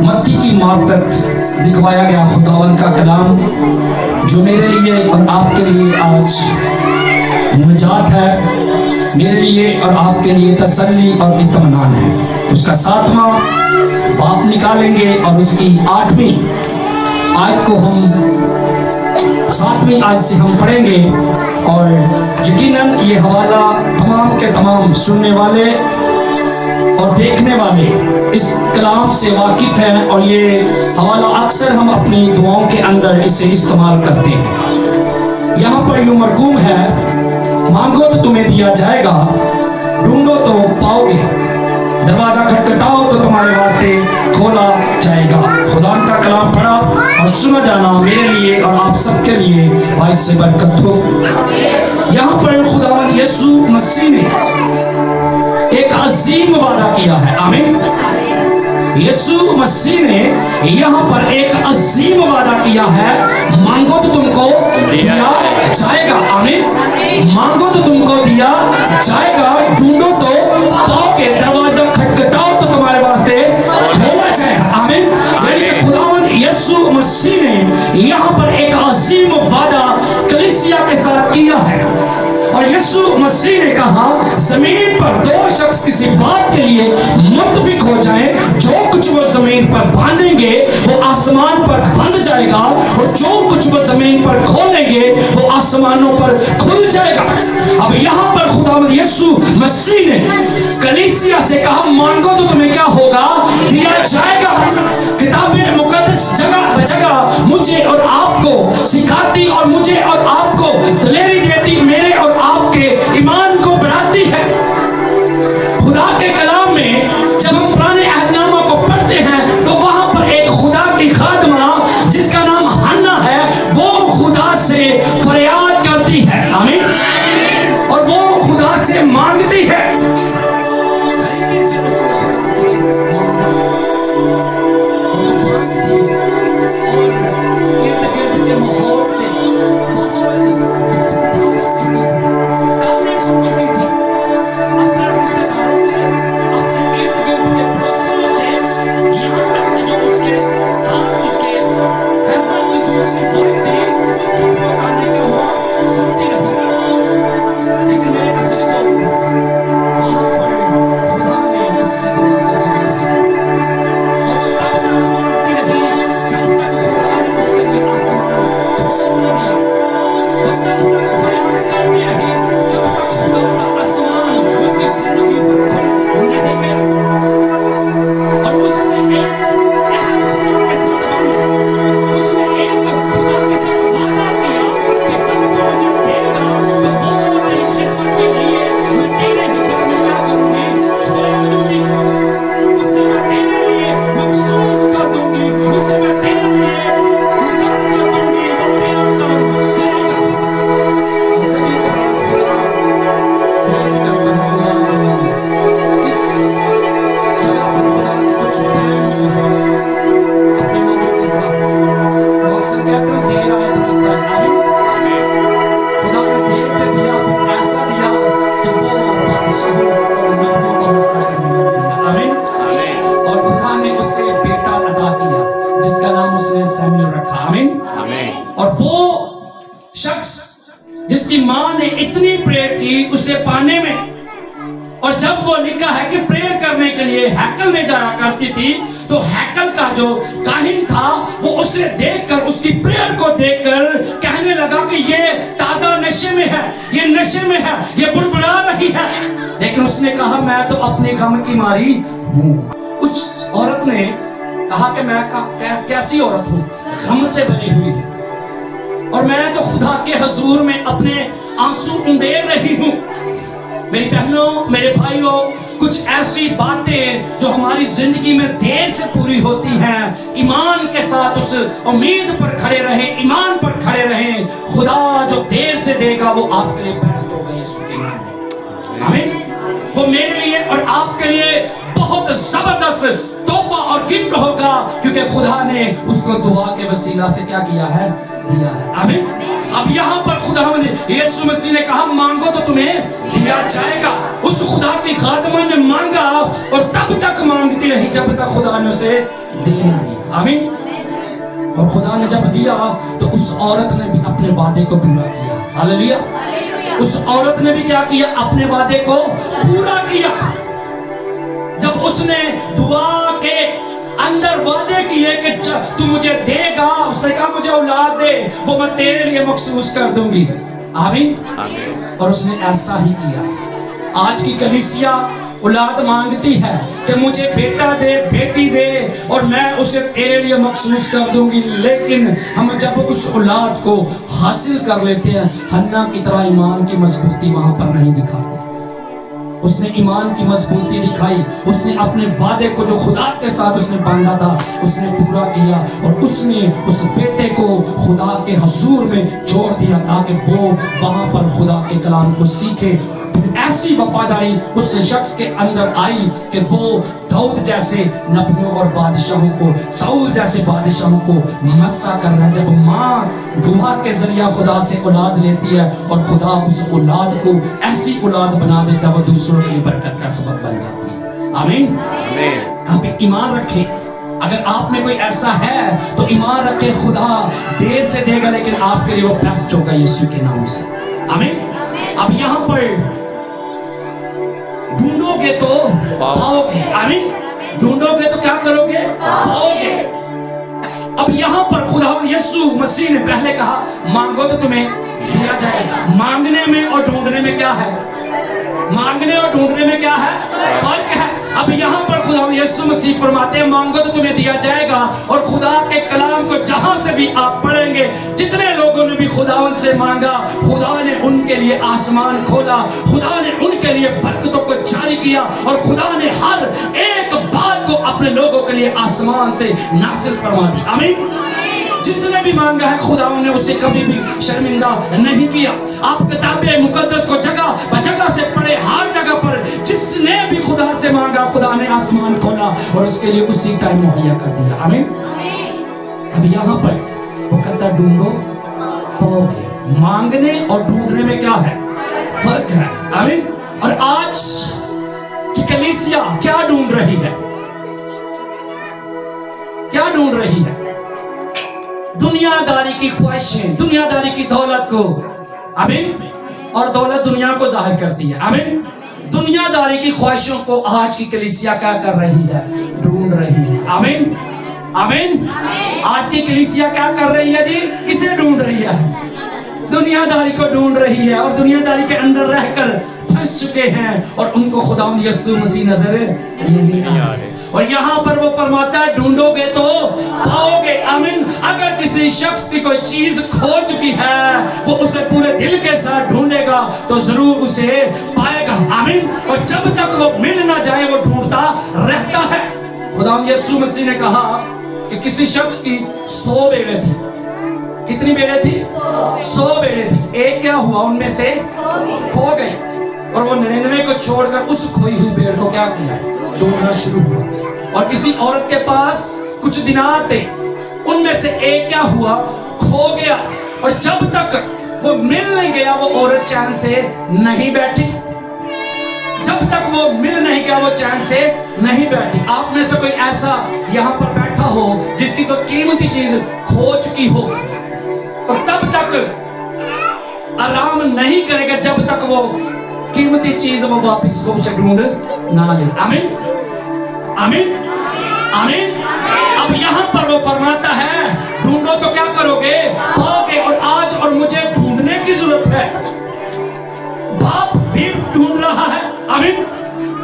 मत्ती की मार्फत लिखवाया गया खुदावन का कलाम जो मेरे लिए और आपके लिए आज निजात है, मेरे लिए और आपके लिए तसल्ली और इत्मीनान है। उसका 7वां बाप निकालेंगे और उसकी 8वीं आयत को हम 7वीं आयत से हम पढ़ेंगे और यकीनन ये हवाला तमाम के तमाम सुनने वाले और देखने वाले इस कलाम से वाकिफ हैं और ये हवाला अक्सर हम अपनी दुआओं के अंदर इसे इस्तेमाल करते हैं। यहाँ पर यूं मरकूम है, मांगो तो तुम्हें दिया जाएगा, ढूंढो तो पाओगे, दरवाजा खटखटाओ तो तुम्हारे वास्ते खोला जाएगा। खुदा का कलाम पढ़ा और सुना जाना मेरे लिए और आप सबके लिए बाइस से बरकत हो। यहाँ पर खुदावंद यीशु मसीह ने एक अजीम वादा किया है। आमीन। यीशु मसीह ने यहाँ पर एक अजीम वादा किया है, मांगो तो तुमको दिया जाएगा। आमीन। मांगो तो तुमको दिया जाएगा, ढूंढो तो पाओगे, दरवाजा खटखटाओ तो तुम्हारे वास्ते खोला जाएगा। आमीन। यानी कि खुदावंद यीशु मसीह ने यहाँ पर एक अजीम वादा कलीसिया के साथ किया है और यीशु मसीह ने कहा जमीन पर 2 शख्स किसी बात के लिए मुत्तफिक हो जाएं, जो कुछ वो जमीन पर बांधेंगे वो आसमान पर बंध जाएगा और जो कुछ वो जमीन पर खोलेंगे वो आसमानों पर खुल जाएगा। अब यहाँ पर खुदावंद यीशु मसीह ने कलीसिया से कहा मांगो तो तुम्हें क्या होगा, दिया जाएगा। किताबें मुकद्दस जगह जगह मुझे और आपको सिखाती और मुझे और आपको दलेरी देती, मेरे और आपके ईमान को बढ़ाती है। खुदा के कलाम में जब हम पुराने अहदनामा को पढ़ते हैं तो वहां पर एक खुदा की खादमा जिसका नाम हन्ना है, वो खुदा से फरियाद करती है। आमीन। और वो खुदा से मांगती है। और वो शख्स जिसकी मां ने इतनी प्रेयर की उसे पाने में, और जब वो लिखा है कि प्रेयर करने के लिए हैकल में जाया करती थी तो हैकल का जो काहिन था वो उसे देखकर, उसकी प्रेयर को देखकर कहने लगा कि ये ताजा नशे में है, ये नशे में है, ये बुड़बुड़ा रही है। लेकिन उसने कहा मैं तो अपने गम की मारी हूँ। उस औरत ने कहा कि मैं कैसी औरत हूँ, गम से बनी हुई है और मैं तो खुदा के हुजूर में अपने आंसू उंडेल रही हूँ। मेरी बहनों, मेरे भाइयों, कुछ ऐसी बातें जो हमारी जिंदगी में देर से पूरी होती हैं, ईमान के साथ उस उम्मीद पर खड़े रहें, ईमान पर खड़े रहें। खुदा जो देर से देगा वो आपके लिए बेस्ट होगा यीशु के नाम में। आमीन। वो मेरे लिए और आपके लिए बहुत जबरदस्त तोहफा और गिफ्ट होगा, क्योंकि खुदा ने उसको दुआ के वसीला से क्या किया है, दिया है। आमीन। अब यहाँ पर खुदा ने यीशु मसीह ने कहा मांगो तो तुम्हें दिया जाएगा। उस खुदा की खादमा ने मांगा और तब तक मांगती रही जब तक खुदा ने उसे दे न दिया। आमीन। और खुदा ने जब दिया तो उस औरत ने भी अपने वादे को पूरा किया। हालेलुया। उस औरत ने भी क्या किया? अपने वादे को पूरा किया। जब उसने दुआ के अंदर वादे किए कि तू मुझे देगा, उसने कहा मुझे औलाद दे, वो मैं तेरे लिए मखसूस कर दूंगी। आमीन। और उसने ऐसा ही किया। आज की कलीसिया औलाद मांगती है कि मुझे बेटा दे, बेटी दे, और मैं उसे तेरे लिए मखसूस कर दूंगी। लेकिन हम जब उस औलाद को हासिल कर लेते हैं, हन्ना की तरह ईमान की मजबूती वहां पर नहीं दिखाते। उसने ईमान की मजबूती दिखाई। उसने अपने वादे को जो खुदा के साथ उसने बांधा था उसने पूरा किया, और उसने उस बेटे को खुदा के हुजूर में छोड़ दिया ताकि वो वहां पर खुदा के कलाम को सीखे। ऐसी वफादारी उस शख्स के अंदर आई कि वो दाऊद जैसे नबियों और बादशाहों को, साउल जैसे बादशाहों को मस्सा कर रहा है। जब माँ दुआ के जरिया खुदा से औलाद लेती है और खुदा उस औलाद को ऐसी औलाद बना देता है, वो दूसरों की बरकत का सबब बन जाती है। आमीन। आप ईमान रखें। अगर आप में कोई ऐसा है तो ईमान रखें, खुदा देर से देगा लेकिन आपके लिए वो बेस्ट होगा यीशु के नाम से। आमीन। अब यहाँ पर ढूंढोगे तो पाओगे। आमीन। ढूंढोगे तो क्या करोगे? पाओगे। अब यहाँ पर खुदा यीशु मसीह ने पहले कहा मांगो तो तुम्हें दिया जाएगा। मांगने में और ढूंढने में क्या है? मांगने और ढूंढने में क्या है? फर्क है। अब यहाँ पर खुदा यीशु मसीह फरमाते हैं मांगो तो तुम्हें दिया जाएगा। और खुदा के कलाम को जहां से भी आप पढ़ेंगे, जितने लोगों ने भी खुदावन से मांगा, खुदा ने उनके लिए आसमान खोला, खुदा ने उनके लिए बरकतों को जारी किया, और खुदा ने हर एक बात को अपने लोगों के लिए आसमान से नाज़िल फरमा दी। आमीन। जिसने भी मांगा है खुदा ने उसे कभी भी शर्मिंदा नहीं किया। आप किताबे मुकद्दस को जगह जगह से पढ़े, हर जगह पर जिसने भी खुदा से मांगा खुदा ने आसमान खोला और उसके लिए उसी टाइम मुहैया कर दिया। आमीन। अब यहाँ पर वो कहता ढूंढो पाओगे। मांगने और ढूंढने में क्या है? फर्क है। आमीन। और आज की कलीसिया क्या ढूंढ रही है? क्या ढूंढ रही है? दुनियादारी की ख्वाहिशें, दुनियादारी की दौलत को। आमीन। और दौलत दुनिया को जाहिर करती है। आमीन। दुनियादारी की ख्वाहिशों को आज की कलीसिया क्या कर रही है? ढूंढ रही है। आमीन। आमीन। आज की कलीसिया क्या कर रही है जी? किसे ढूंढ रही है? दुनियादारी को ढूंढ रही है, और दुनियादारी के अंदर रहकर फंस चुके हैं और उनको खुदा यीशु मसीह नजर नहीं आ रहे। और यहाँ पर वो फरमाता है ढूंढोगे तो पाओगे। आमीन। अगर किसी शख्स की कोई चीज खो चुकी है, वो उसे पूरे दिल के साथ ढूंढेगा तो जरूर उसे पाएगा। आमीन। और जब तक वो मिल ना जाए वो ढूंढता रहता है। खुदा यीशु मसीह ने कहा कि किसी शख्स की 100 भेड़ें थी। कितनी भेड़ें थी? 100 भेड़ें थी। एक क्या हुआ? उनमें से खो गई, और वो 99 को छोड़कर उस खोई हुई भेड़ को क्या किया? ढूंढना शुरू हुआ। और किसी औरत के पास कुछ दिनार थे, उनमें से एक क्या हुआ? खो गया। और जब तक वो मिल नहीं गया वो औरत चैन से नहीं बैठी। जब तक वो मिल नहीं गया वो चैन से नहीं बैठी। आप में से कोई ऐसा यहाँ पर बैठा हो जिसकी कोई कीमती चीज खो चुकी हो, और तब तक आराम नहीं करेगा जब तक वो कीमती चीज वो वापस वो उसे ढूंढ ना ले। आमीन। आमीन। आमीन। अब यहाँ पर वो फरमाता है ढूंढो तो क्या करोगे? पाओगे। और आज और मुझे ढूंढने की जरूरत है। बाप भी ढूंढ रहा है। आमीन।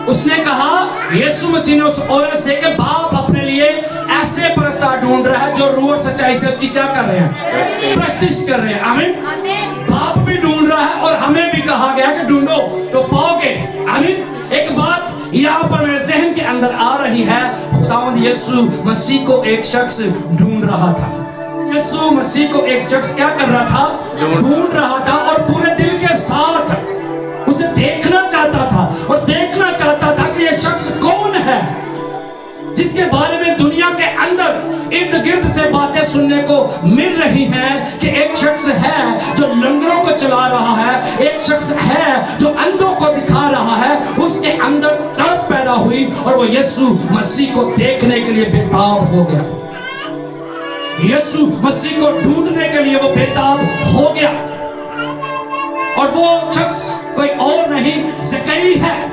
उसने कहा यीशु मसीह ने उस औरत से कि बाप अपने लिए ऐसे परस्तार ढूंढ रहा है जो रूह और सच्चाई से उसकी क्या कर रहे हैं? प्रतिष्ठा कर रहे हैं। आमीन। बाप भी ढूंढ रहा है और हमें भी कहा गया कि ढूंढो तो पाओगे। आमीन। एक बात यहाँ पर मेरे जहन के अंदर आ रही है, खुदावंद यीशु मसीह को एक शख्स ढूंढ रहा था। यीशु मसीह को एक शख्स क्या कर रहा था? ढूंढ रहा था, और पूरे दिल के साथ उसे देखना चाहता था, और देखना चाहता था कि यह शख्स कौन है جس کے بارے میں دنیا کے اندر ارد گرد سے باتیں سننے کو مل رہی ہیں کہ ایک شخص ہے جو لنگڑوں کو چلا رہا ہے، ایک شخص ہے جو اندھوں کو دکھا رہا ہے، اس کے اندر تڑپ پیدا ہوئی اور وہ یسوع مسیح کو دیکھنے کے لیے بےتاب ہو گیا، یسوع مسیح کو ڈھونڈنے کے لیے وہ بےتاب ہو گیا۔ اور وہ شخص کوئی اور نہیں زکئی ہے،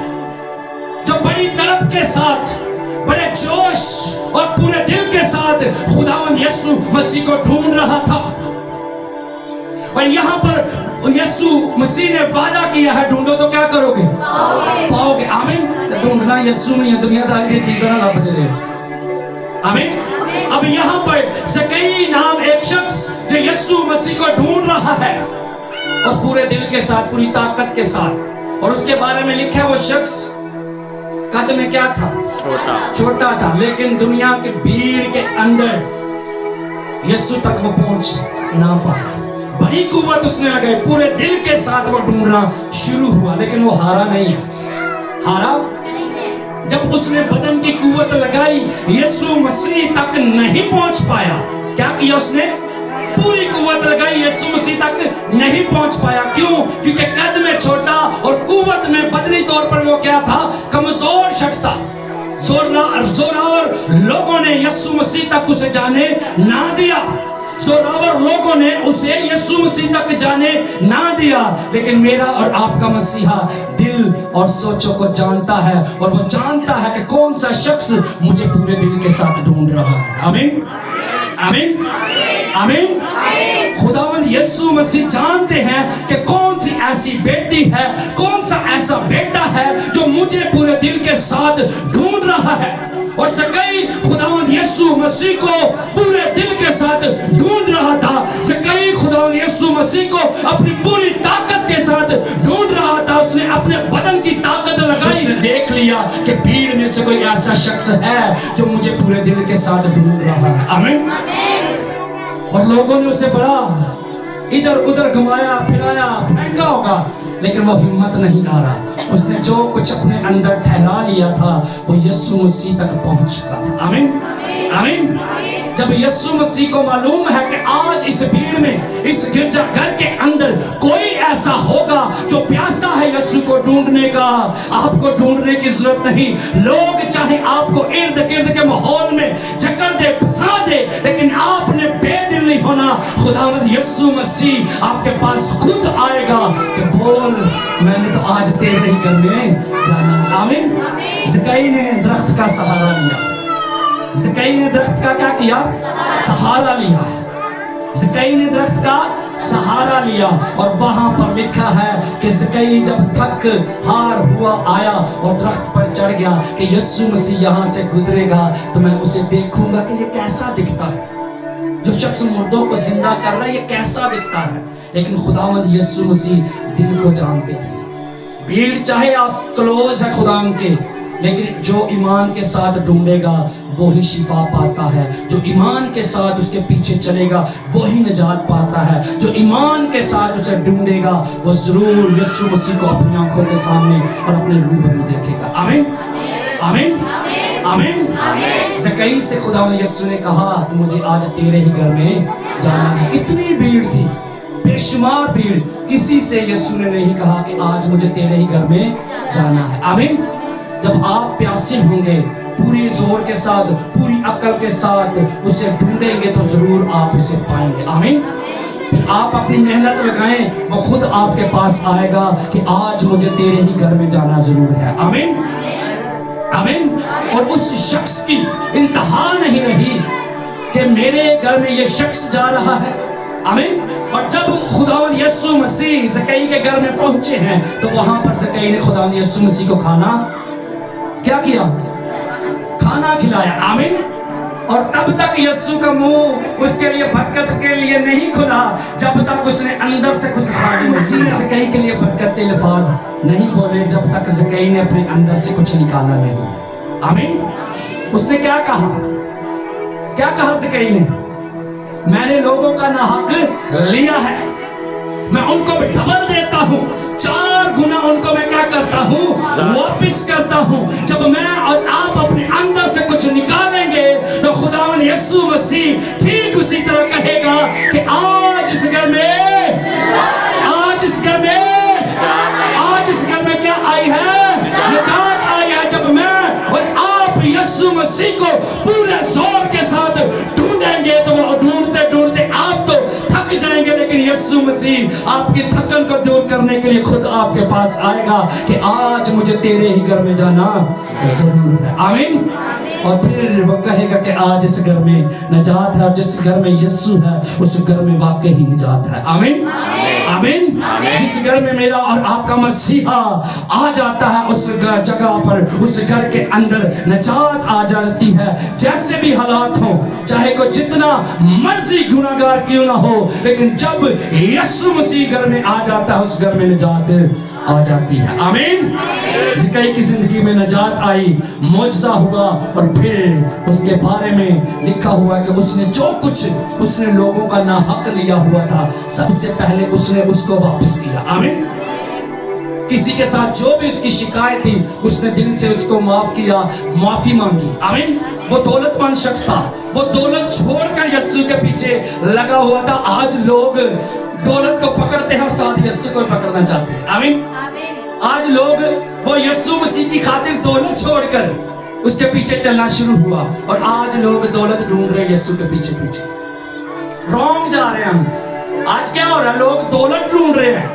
جو بڑی طلب کے ساتھ، بڑے جوش اور پورے دل کے ساتھ خداوند یسوع مسیح کو ڈھونڈ رہا تھا۔ اور یہاں پر یسوع مسیح نے وعدہ کیا ہے، ڈھونڈو تو کیا کرو گے؟ پاؤ گے۔ آمین۔ ڈھونڈنا یسوع نہیں ہے، دنیا داری دی چیزیں نہ لب دے رہے۔ آمین۔ اب یہاں پر زکئی نام ایک شخص جو یسوع مسیح کو ڈھونڈ رہا ہے اور پورے دل کے ساتھ، پوری طاقت کے ساتھ، اور اس کے بارے میں لکھا ہے وہ شخص قد میں کیا تھا؟ چھوٹا تھا، لیکن دنیا کے بھیڑ کے اندر یسوع تک وہ پہنچ نہ پایا۔ بڑی قوت اس نے لگائی، پورے دل کے ساتھ وہ ڈھونڈنا شروع ہوا، لیکن وہ ہارا نہیں ہے۔ ہارا جب اس نے بدن کی قوت لگائی، یسوع مسیح تک نہیں پہنچ پایا۔ کیا کیا اس نے؟ پوری قوت لگائی، یسوع مسیح تک نہیں پہنچ پایا۔ کیوں؟ کیونکہ قد میں چھوٹا اور قوت میں بدنی طور پر وہ کیا تھا؟ کمزور شخص تھا۔ زوراور لوگوں نے یسوع مسیح تک اسے جانے نہ دیا، زوراور لوگوں نے اسے یسوع مسیح تک جانے نہ دیا، لیکن میرا اور آپ کا مسیحا دل اور سوچوں کو جانتا ہے، اور وہ جانتا ہے کہ کون سا شخص مجھے پورے دل کے ساتھ ڈھونڈ رہا ہے۔ آمین آمین آمین۔ خداوند یسوع مسیح جانتے ہیں کہ کون سی ایسی بیٹی ہے، کون سا ایسا بیٹا ہے جو مجھے پورے دل کے ساتھ ڈھونڈ رہا ہے۔ اور زکئی خداوند یسوع مسیح کو پورے دل کے ساتھ ڈھونڈ رہا تھا۔ زکئی خداوند یسوع مسیح کو اپنی پوری طاقت کے ساتھ ڈھونڈ رہا تھا۔ اس نے اپنے بدن کی طاقت لگائی، اس نے دیکھ لیا کہ بھیڑ میں سے کوئی ایسا شخص ہے جو مجھے پورے دل کے ساتھ ڈھونڈ رہا ہے۔ آمین۔ اور لوگوں نے اسے بڑا ادھر ادھر گھمایا پھرایا پھینکا ہوگا، لیکن وہ ہمت نہیں آ رہا۔ اس نے جو کچھ اپنے اندر ٹھہرا لیا تھا وہ یسوع مسیح تک پہنچ چکا تھا۔ آمین آمین۔ جب یسوع مسیح کو معلوم ہے کہ آج اس بھیڑ میں، اس گرجا گھر کے اندر کوئی ایسا ہوگا جو پیاسا ہے یسوع کو ڈھونڈنے کا، آپ کو ڈھونڈنے کی ضرورت نہیں۔ لوگ چاہے آپ کو ارد گرد کے ماحول میں جکڑ دے، پھنسا دے، لیکن آپ نے بے دل نہیں ہونا۔ خداوند یسوع مسیح آپ کے پاس خود آئے گا کہ بول، میں نے تو آج تیرے ہی گھر میں جانا۔ آمین۔ زکئی نے درخت کا سہارا لیا۔ زکئی نے درخت کا کیا کیا؟ سہارا لیا۔ زکئی نے درخت کا سہارا لیا، اور وہاں پر لکھا ہے کہ زکئی جب تھک ہار ہوا آیا اور درخت پر چڑھ گیا کہ یسوع مسیح یہاں سے گزرے گا تو میں اسے دیکھوں گا کہ یہ کیسا دکھتا ہے، جو شخص مردوں کو زندہ کر رہا ہے یہ کیسا دکھتا ہے۔ لیکن خداوند یسوع مسیح دل کو جانتے تھے۔ بھیڑ چاہے آپ کلوز ہے خداوند کے، لیکن جو ایمان کے ساتھ ڈھونڈے گا وہی شفا پاتا ہے، جو ایمان کے ساتھ اس کے پیچھے چلے گا وہی نجات پاتا ہے، جو ایمان کے ساتھ اسے ڈھونڈے گا وہ ضرور یسوع مسیح کو اپنی آنکھوں کے سامنے اور اپنے روبرو دیکھے گا۔ آمین آمین آمین۔ زکئی سے خداوند یسوع نے کہا کہ مجھے آج تیرے ہی گھر میں جانا ہے۔ اتنی بھیڑ تھی، بے شمار بھیڑ، کسی سے یسوع نے نہیں کہا کہ آج مجھے تیرے ہی گھر میں جانا ہے۔ آمین۔ جب آپ پیاسے ہوں گے، پوری زور کے ساتھ، پوری عقل کے ساتھ اسے ڈھونڈیں گے تو ضرور آپ اسے پائیں گے۔ آمین۔ پھر آپ اپنی محنت لگائیں، وہ خود آپ کے پاس آئے گا کہ آج مجھے تیرے ہی گھر میں جانا ضرور ہے۔ آمین آمین۔ اور اس شخص کی انتہا نہیں رہی کہ میرے گھر میں یہ شخص جا رہا ہے۔ آمین۔ اور جب خداوند یسوع مسیح زکئی کے گھر میں پہنچے ہیں تو وہاں پر زکئی نے خداوند یسوع مسیح کو کھانا کیا کیا؟ کھانا کھلایا۔ آمین۔ اور تب تک یسوع کا منہ اس کے لیے برکت کے لیے نہیں کھلا جب تک اس نے اندر سے کچھ کھایا۔ مسیح نے زکئی کے لیے برکت کے الفاظ نہیں بولے جب تک زکئی نے اپنے اندر سے کچھ نکالا نہیں۔ آمین۔ اس نے کیا کہا؟ کیا کہا زکئی نے؟ میں نے لوگوں کا ناحق لیا ہے، میں ان کو بھی ڈبل دیتا ہوں، 4 गुनाह उनको मैं क्या करता हूँ, वापिस करता हूँ। जब मैं और आप अपने अंदर से कुछ निकालेंगे तो खुदावन यीशु मसीह ठीक उसी तरह कहेगा कि आज इस घर में, आज इस घर में, आज इस घर में क्या आई है, निजात आई है। जब मैं और आप यीशु मसीह को पूरे जोर के साथ ढूंढेंगे तो वो ढूंढते ढूंढते आप तो थक जाएंगे, लेकिन यीशु मसीह आपकी थकन को दूर करने के लिए खुद आपके पास आएगा कि आज मुझे तेरे ही घर में जाना जरूर है। आमीन। और फिर वो कहेगा कि आज इस घर में निजात है, और जिस घर में यीशु है उस घर में वाकई ही निजात है। आमीन, आमीन। जिस घर में मेरा और आपका मसीहा आ जाता है उस जगह पर, उस घर के अंदर निजात आ जाती है। जैसे भी हालात हो, चाहे कोई जितना मर्जी गुनाहगार क्यों ना हो, लेकिन जब यीशु मसीह घर में आ जाता है उस घर में निजात आ जाती है। आमीन। ज़िक्र की जिंदगी में निजात आई, मौजज़ा हुआ, और फिर उसके बारे में लिखा हुआ है कि उसने जो कुछ उसने लोगों का नाहक लिया हुआ था, सबसे पहले उसने उसको वापस दिया। आमीन। किसी के साथ जो भी उसकी शिकायत थी उसने दिल से उसको माफ किया, माफी मांगी। आमीन। वो दौलतमंद शख्स था, वो दौलत छोड़कर यीशु के पीछे लगा हुआ था। आज लोग दौलत को पकड़ते हैं और साथ यीशु को पकड़ना चाहते हैं। आमीन। आज लोग वो यीशु मसीह की खातिर दौलत छोड़कर उसके पीछे चलना शुरू हुआ, और आज लोग दौलत ढूंढ रहे हैं यीशु के पीछे पीछे। रॉन्ग जा रहे हैं हम। आज क्या हो रहा है, लोग दौलत ढूंढ रहे हैं,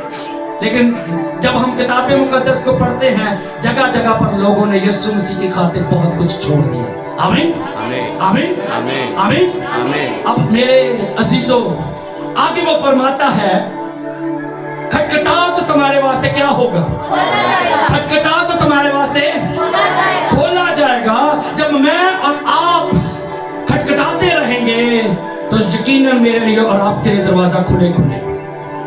लेकिन जब हम किताब मुकद्दस को पढ़ते हैं, जगह जगह पर लोगों ने यीशु मसीह की खातिर बहुत कुछ छोड़ दिया। आमीन, आमीन, आमीन, आमीन। अब मेरे अजीजों, आगे वो फरमाता है, खटखटाओ तो तुम्हारे वास्ते क्या होगा, खटखटाओ तो तुम्हारे वास्ते खोला जाएगा। जब मैं और आप खटखटाते रहेंगे तो यकीनन मेरे लिए और आपके लिए दरवाजा खुले खुले।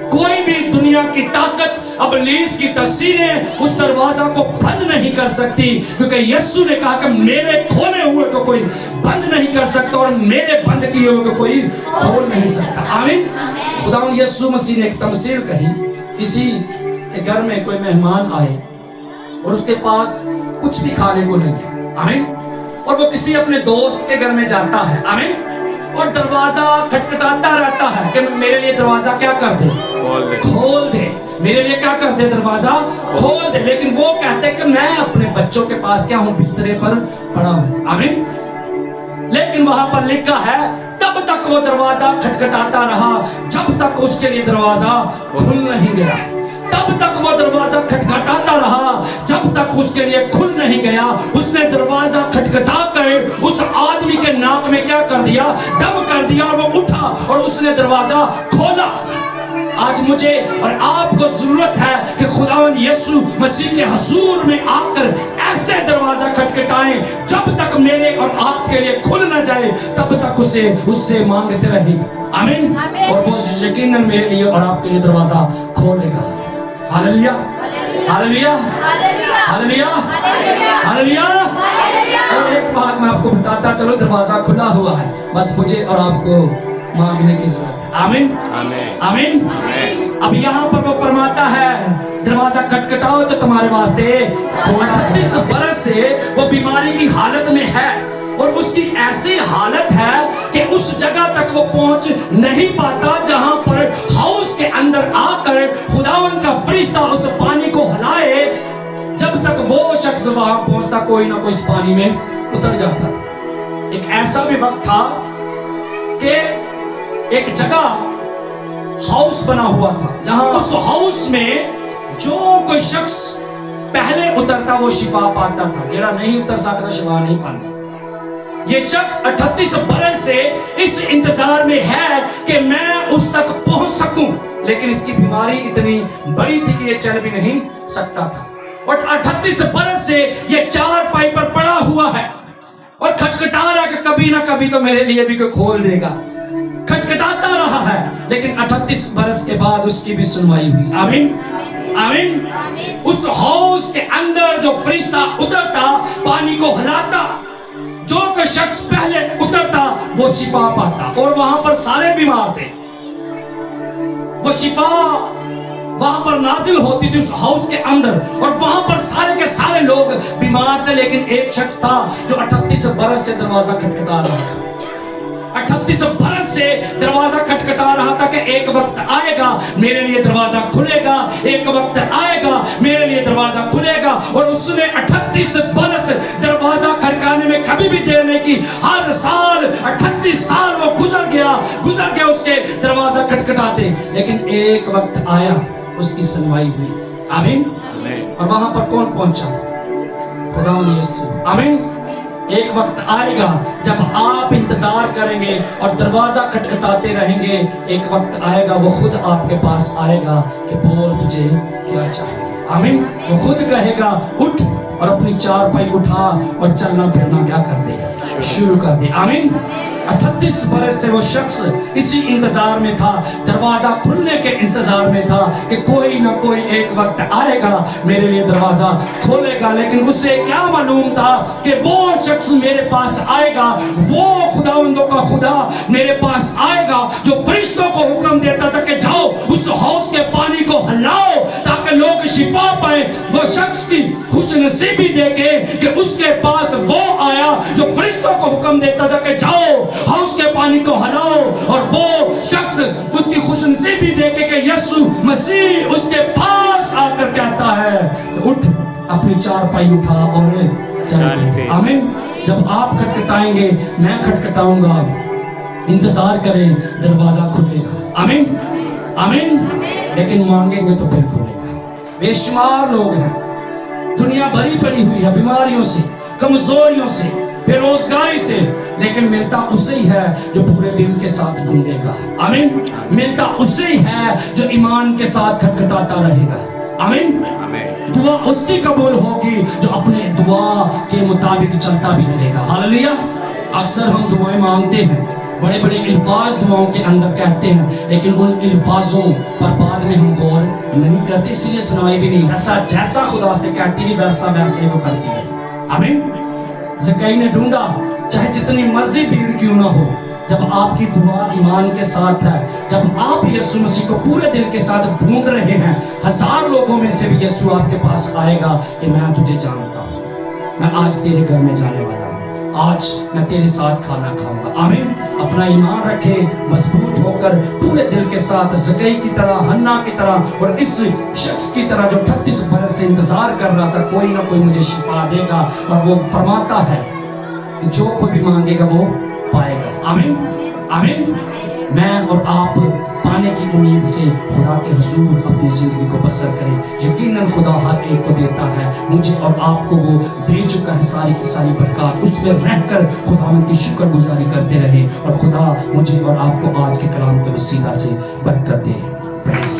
कोई भी दुनिया की ताकत, इब्लीस की तस्वीरें उस दरवाजा को बंद नहीं कर सकती, क्योंकि यीशु ने कहा कि मेरे खोले हुए को कोई बंद नहीं कर सकता और मेरे बंद किए हुए को कोई खोल नहीं सकता। आमीन। खुदावंद यीशु मसीह ने एक तमसील कही। किसी के घर में कोई मेहमान आए और उसके पास कुछ भी खाने को नहीं। आमीन। और वो किसी अपने दोस्त के घर में जाता है। आमीन। और दरवाजा खटखटाता रहता है कि मेरे लिए दरवाजा क्या कर दे, खोल दे, मेरे लिए क्या कर दे, दरवाजा खोल दे। लेकिन वो कहते कि मैं अपने बच्चों के पास क्या हूँ, बिस्तरे पर पड़ा हूँ। आमीन। लेकिन वहां पर लिखा है, तब तक वो दरवाजा खटखटाता रहा जब तक उसके लिए दरवाजा खुल नहीं गया। तब तक वो दरवाजा खटखटाता रहा जब तक उसके लिए खुल नहीं गया। उसने दरवाजा खटखटा कर उस आदमी के नाक में क्या कर दिया, दम कर दिया, और वो उठा और उसने दरवाजा खोला। आज मुझे और आपको जरूरत है कि खुदावंद यीशु मसीह के हुजूर में आकर ऐसे दरवाजा खटखटाएं जब तक मेरे और आपके लिए खुल न जाए, तब तक उससे मांगते रहे। आमीन। और वो यकीनन मेरे लिए और आपके लिए दरवाजा खोलेगा। Hallelujah, hallelujah, hallelujah, hallelujah. और एक बात मैं आपको बताता चलो, दरवाजा खुला हुआ है, बस मुझे और आपको मांगने की जरूरत है। आमीन, आमीन। अब यहाँ पर वो फरमाता है, दरवाजा खटखटाओ तो तुम्हारे वास्ते। 38 बरस से वो बीमारी की हालत में है, और उसकी ऐसी हालत है कि उस जगह तक वो पहुंच नहीं पाता जहां पर हाउस के अंदर आकर खुदावन का फरिश्ता उस पानी को हिलाए। जब तक वो शख्स वहां पहुंचता, कोई ना कोई इस पानी में उतर जाता। एक ऐसा भी वक्त था कि एक जगह हाउस बना हुआ था, जहां उस हाउस में जो कोई शख्स पहले उतरता वो शिफा पाता था, जरा नहीं उतर सकता शिफा नहीं पाता। ये शख्स 38 बरस से इस इंतजार में है कि मैं उस तक पहुंच सकूं, लेकिन इसकी बीमारी इतनी बड़ी थी कि ये चल भी नहीं सकता था। और 38 बरस से ये चारपाई पर पड़ा हुआ है और खटखटा रहा कि कभी ना कभी तो मेरे लिए भी कोई खोल देगा। खटखटाता रहा है, लेकिन 38 बरस के बाद उसकी भी सुनवाई हुई। आमीन, आमीन। उस हाउस के अंदर जो फरिश्ता उतरता, पानी को हिलाता, जो कोई शख्स पहले उतरता वो शिफा पाता। और वहां पर सारे बीमार थे, वो शिफा वहां पर नाजिल होती थी उस हाउस के अंदर, और वहां पर सारे के सारे लोग बीमार थे, लेकिन एक शख्स था जो 38 बरस से दरवाजा खटखटा रहा था। 38 बरस से दरवाजा खटखटा रहा था कि एक वक्त आएगा मेरे लिए दरवाजा खुलेगा, एक वक्त आएगा मेरे लिए दरवाजा खुलेगा। और उसने 38 बरस दरवाजा खटकाने में कभी भी देर नहीं की। हर साल 38 साल वो गुजर गया उसके दरवाजा खटखटाते, लेकिन एक वक्त आया उसकी सुनवाई हुई। आमीन। और वहां पर कौन पहुंचा? खुदा यीशु। आमीन। एक वक्त आएगा जब आप इंतजार करेंगे और दरवाजा खटखटाते रहेंगे, एक वक्त आएगा वो खुद आपके पास आएगा कि बोल तुझे क्या चाहिए। आमीन। वो खुद कहेगा उठ, और अपनी चारपाई उठा और चलना फिरना क्या कर दे, शुरू कर दे। आमीन। 38 बरस से वो शख्स इसी इंतजार में था, दरवाजा खुलने के इंतजार में था कि कोई ना कोई एक वक्त आएगा मेरे लिए दरवाजा खोलेगा। लेकिन उसे क्या मालूम था कि वो शख्स मेरे पास आएगा, वो खुदावंदों का खुदा मेरे पास आएगा जो फरिश्तों को हुक्म देता था कि जाओ उस हौज के पानी को हिलाओ ताकि लोग शिफा पाए। वो शख्स की खुशनसीबी देखे कि उसके पास वो आया जो फरिश्तों को हुक्म देता था कि जाओ हाउस के पानी को हिलाओ, और वो शख्स उसकी खुशनसीबी देखे कि यीशु मसीह उसके पास आकर कहता है उठ, अपनी चारपाई उठा और चल। आमीन। जब आप खटखटाएंगे मैं खटखटाऊंगा, इंतजार करें, दरवाजा खुलेगा। आमीन। आमीन। लेकिन मांगेंगे तो फिर खुलेगा। बेशुमार लोग हैं, दुनिया भरी पड़ी हुई है बीमारियों से, कमजोरियों से, बेरोजगारी से, लेकिन मिलता उसे ही है जो पूरे दिल के साथ ढूंढेगा। आमीन। मिलता उसे ही है जो ईमान के साथ खटखटाता रहेगा। आमीन। दुआ उसकी कबूल होगी जो अपने दुआ के मुताबिक चलता भी रहेगा। हालेलुया। अक्सर हम दुआएं मांगते हैं, बड़े बड़े अल्फाज दुआओं के अंदर कहते हैं, लेकिन उन अल्फाजों पर बाद में हम गौर नहीं करते, इसलिए सुनाई भी नहीं। ऐसा जैसा खुदा से कहती है वैसा वैसे वो करती है। आमीन। ज़कई ने ढूंढा, चाहे जितनी मर्जी भीड़ क्यों ना हो, जब आपकी दुआ ईमान के साथ है, जब आप यीशु मसीह को पूरे दिल के साथ ढूंढ रहे हैं, 1000 लोगों में से भी यीशु आपके पास आएगा कि मैं तुझे जानता हूँ, मैं आज तेरे घर में जाने वाला हूँ, आज मैं तेरे साथ खाना खाऊंगा। आमीन। अपना ईमान रखे, मजबूत होकर पूरे दिल के साथ, ज़कई की तरह, हन्ना की तरह और इस शख्स की तरह जो 38 बरस से इंतजार कर रहा था कोई ना कोई मुझे शिफा देगा, और वो फरमाता है कि जो कोई भी मांगेगा वो पाएगा। आमीन। आमीन। मैं और आप पाने की उम्मीद से खुदा के हुजूर अपनी जिंदगी को बसर करें। यकीनन खुदा हर एक को देता है, मुझे और आपको वो दे चुका है सारी की सारी बरकत। उसमें रहकर खुदावंद की शुक्रगुजारी करते रहे, और खुदा मुझे और आपको आज के कलाम के वसीला से बरकत दे। प्रेज़।